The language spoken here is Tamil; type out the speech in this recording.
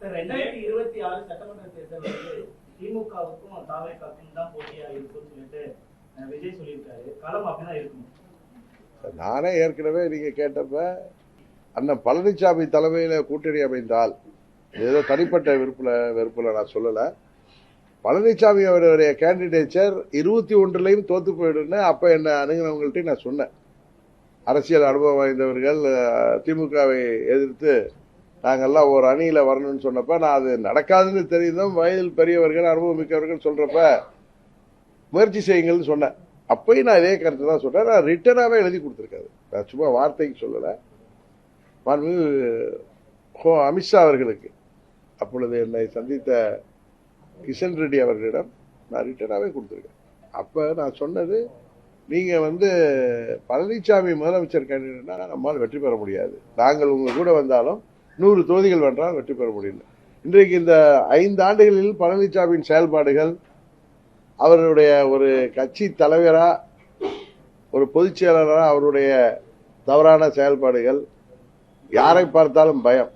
2026 சட்டமன்ற தேர்தல் வந்து திமுகவுக்கும் தாவேகாவுக்கும் தான் போட்டியா இருக்கும்னு சொல்லிட்டு விஜய் சொல்லியிருக்காரு. களம் அப்படிதான் இருக்கும். நானே ஏற்கனவே நீங்க கேட்டப்ப அண்ணன் பழனிசாமி தலைமையில கூட்டணி அமைந்தால் ஏதோ தனிப்பட்ட வெறுப்புல நான் சொல்லல. பழனிசாமி அவருடைய கேண்டிடேச்சர் 21 தோத்து போயிடுன்னு அப்ப என்ன அணுகினவங்கள்ட்ட நான் சொன்னேன். அரசியல் அனுபவம் வாய்ந்தவர்கள் திமுகவை எதிர்த்து நாங்கெல்லாம் ஒரு அணியில வரணும்னு சொன்னப்ப நான் அது நடக்காதுன்னு தெரியுதும். வயதில் பெரியவர்கள் அனுபவம் மிக்கவர்கள் சொல்றப்ப முயற்சி செய்யுங்கள்னு சொன்னேன். அப்பயும் நான் இதே கருத்து தான் சொன்னேன். நான் ரிட்டனாவே எழுதி கொடுத்துருக்காது, நான் சும்மா வார்த்தைக்கு சொல்லல. அமித்ஷா அவர்களுக்கு அப்பொழுது என்னை சந்தித்த கிஷன் ரெட்டி அவர்களிடம் நான் ரிட்டனாவே கொடுத்துருக்கேன். அப்ப நான் சொன்னது, நீங்க பழனிசாமி முதலமைச்சர் கேண்டிடேட்னா நம்மால் வெற்றி பெற முடியாது. நாங்கள் உங்க கூட வந்தாலும் 100 தொகுதிகள் வென்றால் வெற்றி பெற முடியல. இன்றைக்கு இந்த 5 ஆண்டுகளில் பழனிசாமியின் செயல்பாடுகள், அவருடைய ஒரு கட்சி தலைவரா, ஒரு பொதுச் செயலாளரா அவருடைய தவறான செயல்பாடுகள், யாரை பார்த்தாலும் பயம்.